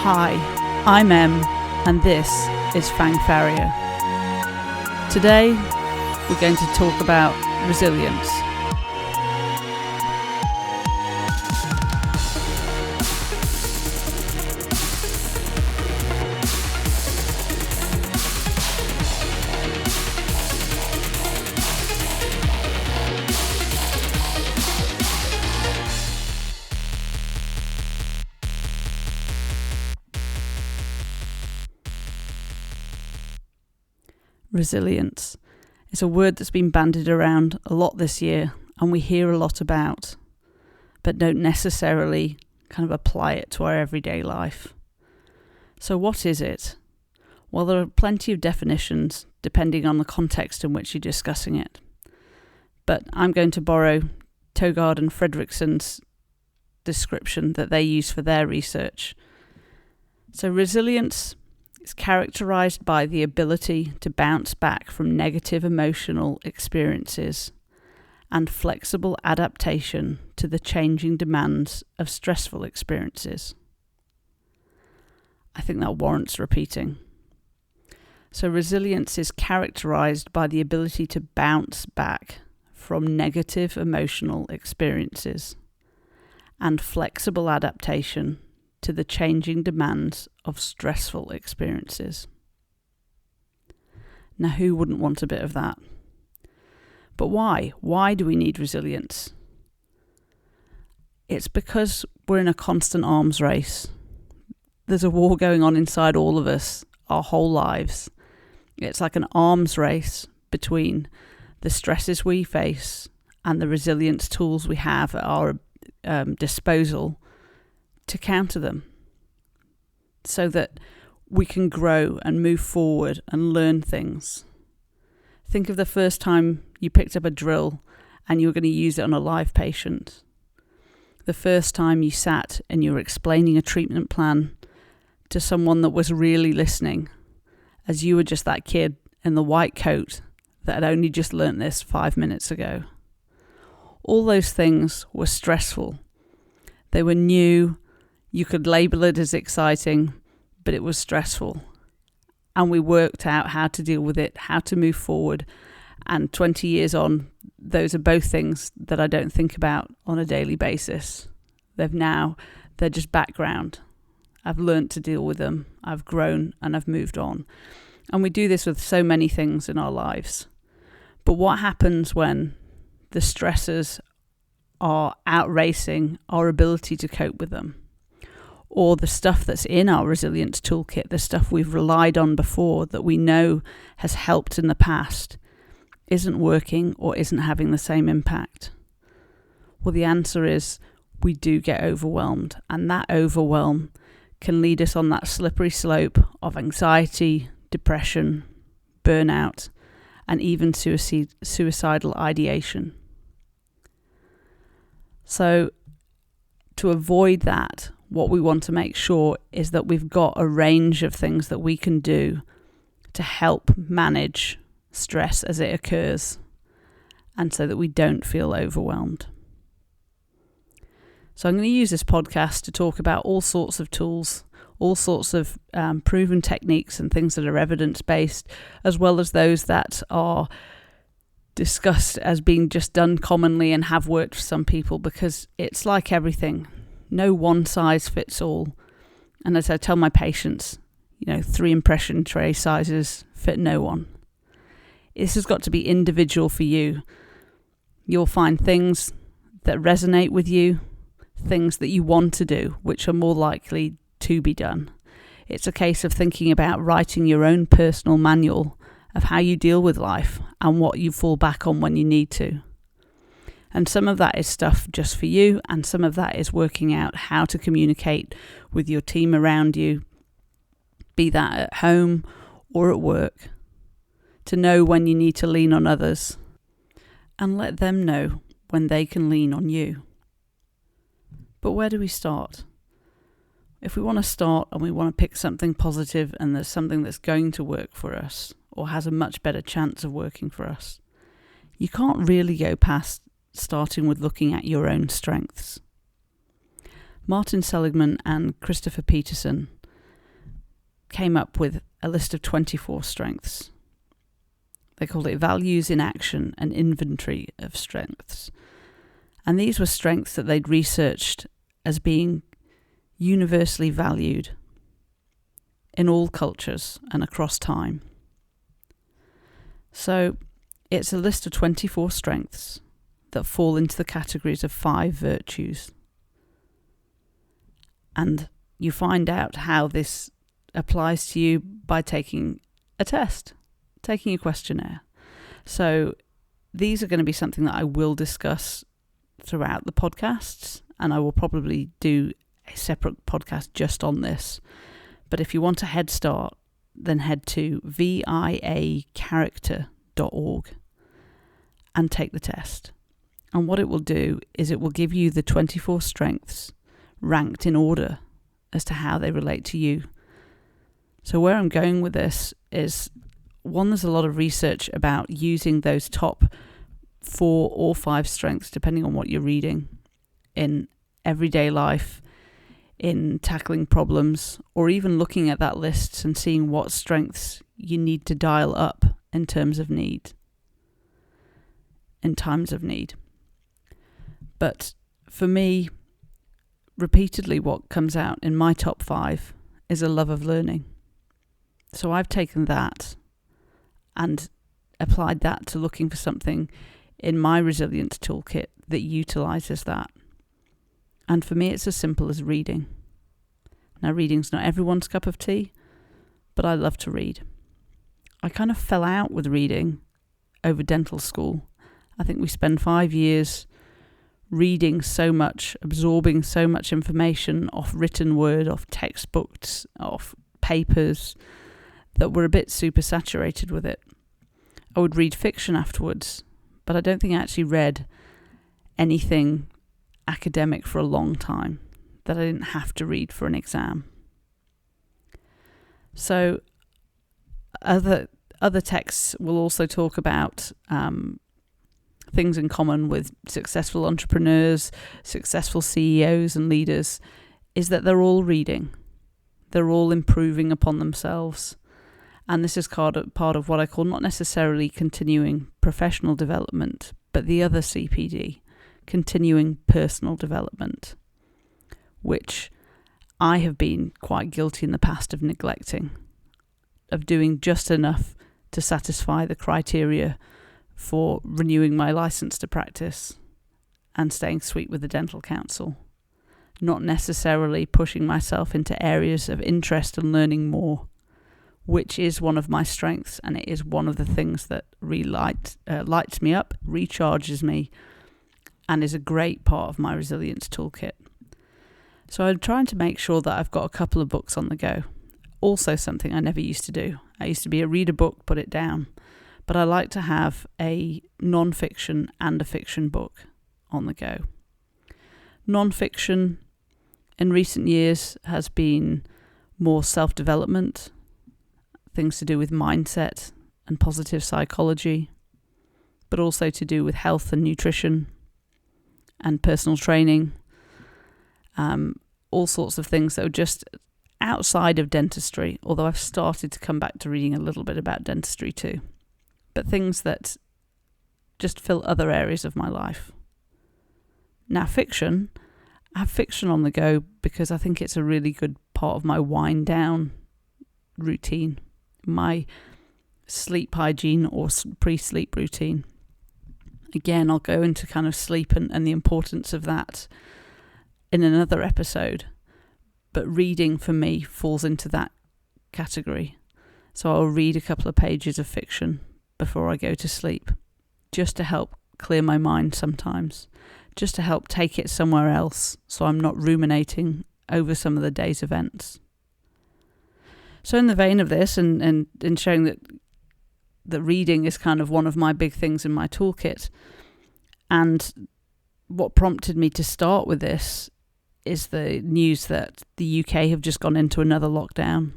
Hi, I'm Em, and this is Fang Farrier. Today, we're going to talk about resilience. Resilience is a word that's been bandied around a lot this year and we hear a lot about, but don't necessarily kind of apply it to our everyday life. So what is it? Well, there are plenty of definitions depending on the context in which you're discussing it. But I'm going to borrow Togard and Fredrickson's description that they use for their research. So resilience is characterized by the ability to bounce back from negative emotional experiences and flexible adaptation to the changing demands of stressful experiences. I think that warrants repeating. So resilience is characterized by the ability to bounce back from negative emotional experiences and flexible adaptation to the changing demands of stressful experiences. Now, who wouldn't want a bit of that? But why? Why do we need resilience? It's because we're in a constant arms race. There's a war going on inside all of us, our whole lives. It's like an arms race between the stresses we face and the resilience tools we have at our disposal to counter them, so that we can grow and move forward and learn things. Think of the first time you picked up a drill and you were going to use it on a live patient. The first time you sat and you were explaining a treatment plan to someone that was really listening, as you were just that kid in the white coat that had only just learnt this 5 minutes ago. All those things were stressful. They were new. You could label it as exciting, but it was stressful. And we worked out how to deal with it, how to move forward. And 20 years on, those are both things that I don't think about on a daily basis. They're just background. I've learned to deal with them. I've grown and I've moved on. And we do this with so many things in our lives. But what happens when the stressors are outracing our ability to cope with them? Or the stuff that's in our resilience toolkit, the stuff we've relied on before that we know has helped in the past, isn't working or isn't having the same impact? Well, the answer is we do get overwhelmed, and that overwhelm can lead us on that slippery slope of anxiety, depression, burnout, and even suicidal ideation. So to avoid that, what we want to make sure is that we've got a range of things that we can do to help manage stress as it occurs, and so that we don't feel overwhelmed. So I'm going to use this podcast to talk about all sorts of tools, all sorts of proven techniques and things that are evidence-based, as well as those that are discussed as being just done commonly and have worked for some people, because it's like everything. No one size fits all. And as I tell my patients, 3 impression tray sizes fit no one. This has got to be individual for you. You'll find things that resonate with you, things that you want to do, which are more likely to be done. It's a case of thinking about writing your own personal manual of how you deal with life and what you fall back on when you need to. And some of that is stuff just for you, and some of that is working out how to communicate with your team around you, be that at home or at work, to know when you need to lean on others and let them know when they can lean on you. But where do we start? If we want to start and we want to pick something positive and there's something that's going to work for us or has a much better chance of working for us, you can't really go past starting with looking at your own strengths. Martin Seligman and Christopher Peterson came up with a list of 24 strengths. They called it Values in Action, an Inventory of Strengths. And these were strengths that they'd researched as being universally valued in all cultures and across time. So it's a list of 24 strengths that fall into the categories of 5 virtues. And you find out how this applies to you by taking a test, taking a questionnaire. So these are going to be something that I will discuss throughout the podcasts, and I will probably do a separate podcast just on this. But if you want a head start, then head to viacharacter.org and take the test. And what it will do is it will give you the 24 strengths ranked in order as to how they relate to you. So where I'm going with this is, one, there's a lot of research about using those top 4 or 5 strengths, depending on what you're reading, in everyday life, in tackling problems, or even looking at that list and seeing what strengths you need to dial up in terms of need, in times of need. But for me, repeatedly what comes out in my top 5 is a love of learning. So I've taken that and applied that to looking for something in my resilience toolkit that utilises that. And for me, it's as simple as reading. Now, reading's not everyone's cup of tea, but I love to read. I kind of fell out with reading over dental school. I think we spend 5 years reading so much, absorbing so much information off written word, off textbooks, off papers, that we're a bit super saturated with it. I would read fiction afterwards, but I don't think I actually read anything academic for a long time that I didn't have to read for an exam. So other texts will also talk about things in common with successful entrepreneurs, successful CEOs and leaders, is that they're all reading. They're all improving upon themselves. And this is part of what I call not necessarily continuing professional development, but the other CPD, continuing personal development, which I have been quite guilty in the past of neglecting, of doing just enough to satisfy the criteria for renewing my license to practice and staying sweet with the dental council, not necessarily pushing myself into areas of interest and learning more, which is one of my strengths, and it is one of the things that lights me up, recharges me, and is a great part of my resilience toolkit. So I'm trying to make sure that I've got a couple of books on the go. Also something I never used to do. I used to read a book, put it down. But I like to have a non-fiction and a fiction book on the go. Non-fiction in recent years has been more self-development, things to do with mindset and positive psychology, but also to do with health and nutrition and personal training, all sorts of things that are just outside of dentistry, although I've started to come back to reading a little bit about dentistry too. But things that just fill other areas of my life. Now, fiction, I have fiction on the go because I think it's a really good part of my wind down routine, my sleep hygiene or pre-sleep routine. Again, I'll go into kind of sleep and the importance of that in another episode. But reading for me falls into that category. So I'll read a couple of pages of fiction before I go to sleep, just to help clear my mind sometimes, just to help take it somewhere else so I'm not ruminating over some of the day's events. So in the vein of this and in showing that reading is kind of one of my big things in my toolkit, and what prompted me to start with this is the news that the UK have just gone into another lockdown.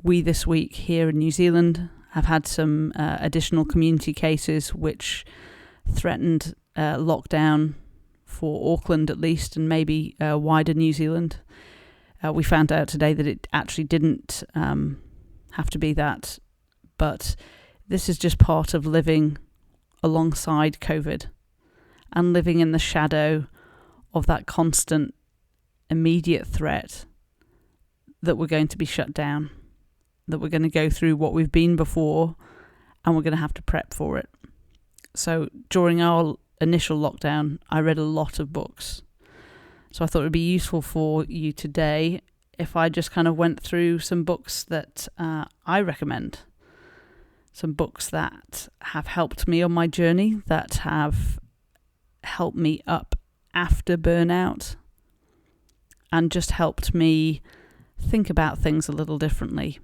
We this week here in New Zealand have had some additional community cases which threatened lockdown for Auckland at least, and maybe wider New Zealand. We found out today that it actually didn't have to be that, but this is just part of living alongside COVID and living in the shadow of that constant immediate threat that we're going to be shut down, that we're going to go through what we've been before, and we're going to have to prep for it. So during our initial lockdown, I read a lot of books. So I thought it would be useful for you today if I just kind of went through some books that I recommend. Some books that have helped me on my journey, that have helped me up after burnout, and just helped me think about things a little differently.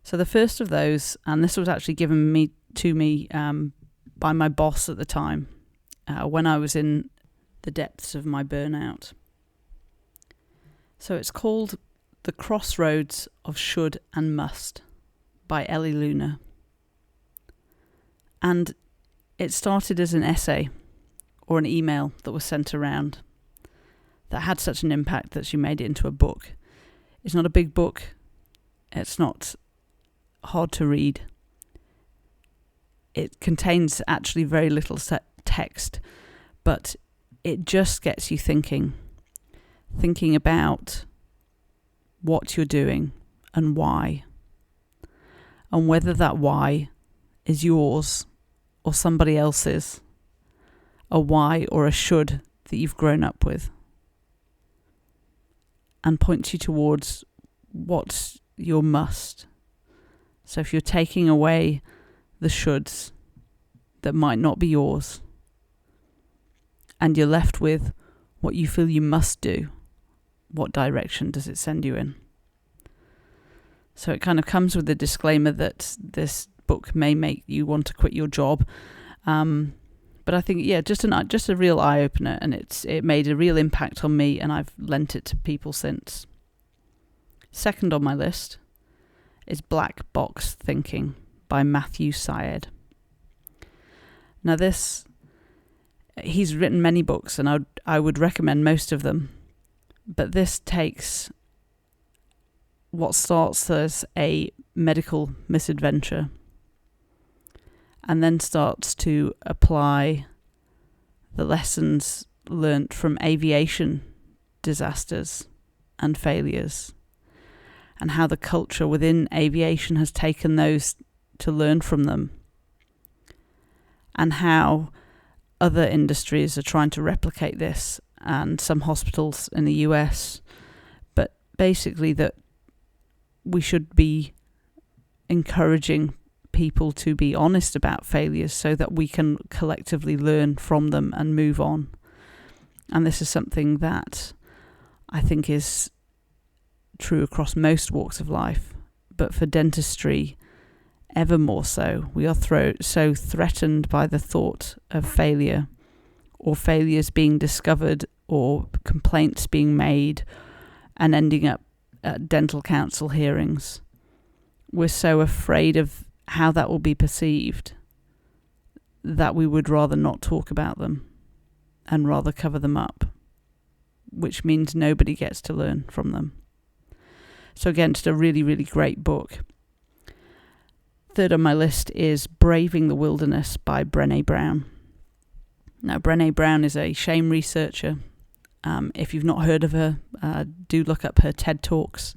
So the first of those, and this was actually given to me by my boss at the time, when I was in the depths of my burnout. So it's called The Crossroads of Should and Must by Elle. And it started as an essay or an email that was sent around that had such an impact that she made it into a book. It's not a big book. It's not hard to read. It contains actually very little text, but it just gets you thinking about what you're doing and why, and whether that why is yours or somebody else's, a why or a should that you've grown up with, and points you towards what's your must. So if you're taking away the shoulds that might not be yours, and you're left with what you feel you must do, what direction does it send you in? So it kind of comes with the disclaimer that this book may make you want to quit your job. But I think, just a real eye-opener, and it made a real impact on me, and I've lent it to people since. Second on my list is Black Box Thinking by Matthew Syed. Now he's written many books, and I would recommend most of them, but this takes what starts as a medical misadventure and then starts to apply the lessons learnt from aviation disasters and failures, and how the culture within aviation has taken those to learn from them, and how other industries are trying to replicate this, and some hospitals in the US, but basically that we should be encouraging people to be honest about failures so that we can collectively learn from them and move on. And this is something that I think is true across most walks of life, but for dentistry ever more so. We are so threatened by the thought of failure, or failures being discovered, or complaints being made and ending up at dental council hearings. We're so afraid of how that will be perceived that we would rather not talk about them and rather cover them up, which means nobody gets to learn from them. So again, just a really, really great book. Third on my list is Braving the Wilderness by Brene. Now, Brene Brown is a shame researcher. If you've not heard of her, do look up her TED Talks.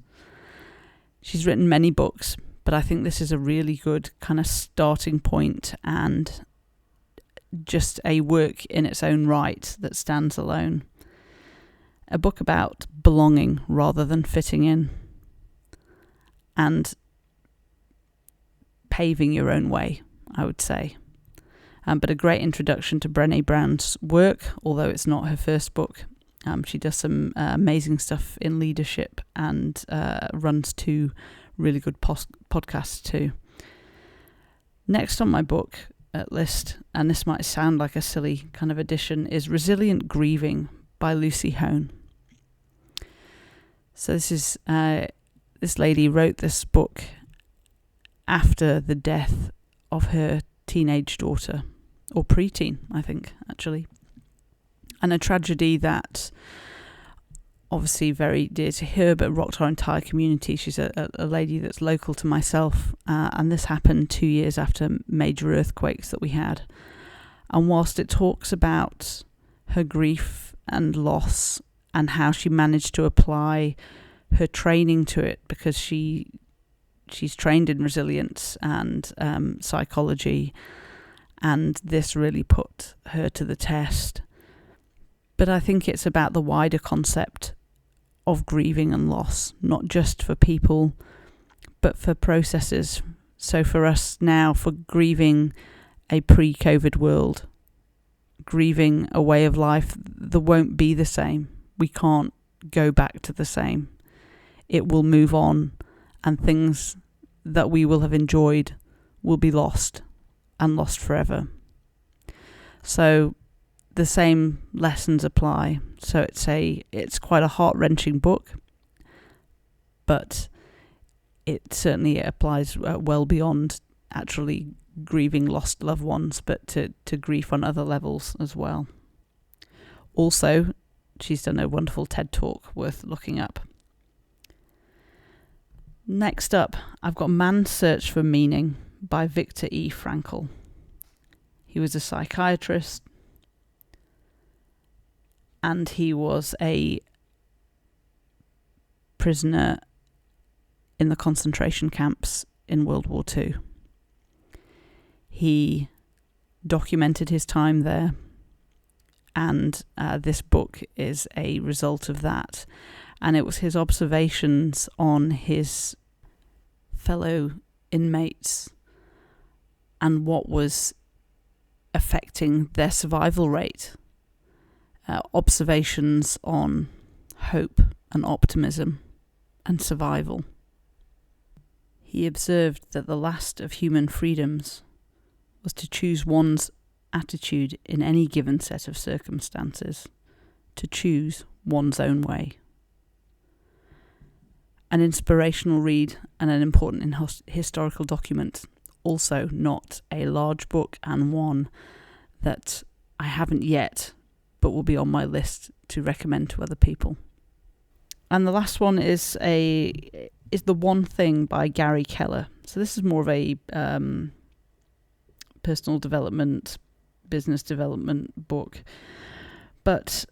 She's written many books, but I think this is a really good kind of starting point and just a work in its own right that stands alone. A book about belonging rather than fitting in, and paving your own way, I would say. But a great introduction to Brene Brown's work, although it's not her first book. She does some amazing stuff in leadership and runs 2 really good podcasts too. Next on my book list, and this might sound like a silly kind of addition, is Resilient Grieving by Lucy Hone. So this lady wrote this book after the death of her teenage daughter, or preteen, I think, actually. And a tragedy that obviously very dear to her, but rocked our entire community. She's a lady that's local to myself, and this happened 2 years after major earthquakes that we had. And whilst it talks about her grief and loss and how she managed to apply her training to it, because she's trained in resilience and psychology, and this really put her to the test. But I think it's about the wider concept of grieving and loss, not just for people, but for processes. So for us now, for grieving a pre-COVID world, grieving a way of life that won't be the same. We can't go back to the same. It will move on, and things that we will have enjoyed will be lost, and lost forever. So the same lessons apply. So it's quite a heart-wrenching book, but it certainly applies well beyond actually grieving lost loved ones, but to grief on other levels as well. Also, she's done a wonderful TED Talk worth looking up. Next up, I've got Man's Search for Meaning by Viktor E. Frankl. He was a psychiatrist, and he was a prisoner in the concentration camps in World War II. He documented his time there, and this book is a result of that. And it was his observations on his fellow inmates and what was affecting their survival rate. Observations on hope and optimism and survival. He observed that the last of human freedoms was to choose one's attitude in any given set of circumstances, to choose one's own way. An inspirational read and an important historical document, also not a large book, and one that I haven't yet, but will be on my list to recommend to other people. And the last one is The One Thing by Gary Keller. So this is more of a personal development, business development book, but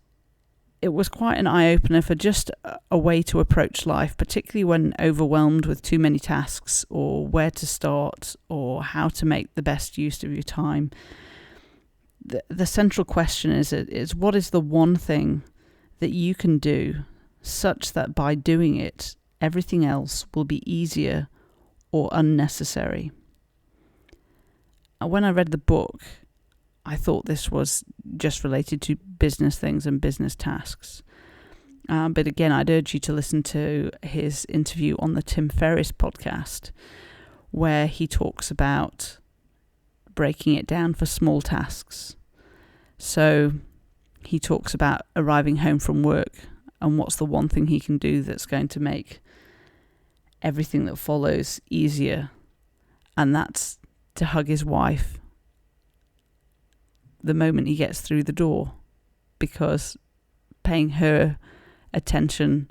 it was quite an eye-opener for just a way to approach life, particularly when overwhelmed with too many tasks, or where to start, or how to make the best use of your time. The central question is what is the one thing that you can do such that by doing it, everything else will be easier or unnecessary? And when I read the book, I thought this was just related to business things and business tasks. But again, I'd urge you to listen to his interview on the Tim Ferriss podcast, where he talks about breaking it down for small tasks. So he talks about arriving home from work and what's the one thing he can do that's going to make everything that follows easier. And that's to hug his wife the moment he gets through the door, because paying her attention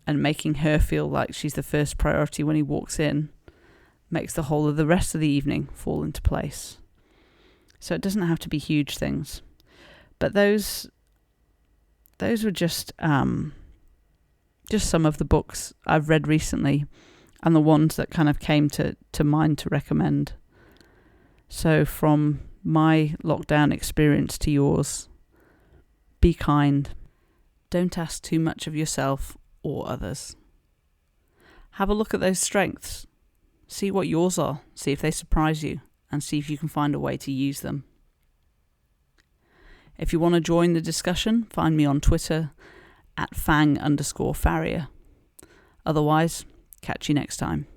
and making her feel like she's the first priority when he walks in makes the whole of the rest of the evening fall into place. So it doesn't have to be huge things, but those were just some of the books I've read recently, and the ones that kind of came to mind to recommend. So from my lockdown experience to yours, be kind. Don't ask too much of yourself or others. Have a look at those strengths. See what yours are. See if they surprise you, and see if you can find a way to use them. If you want to join the discussion, find me on Twitter at Fang_Farrier. Otherwise, catch you next time.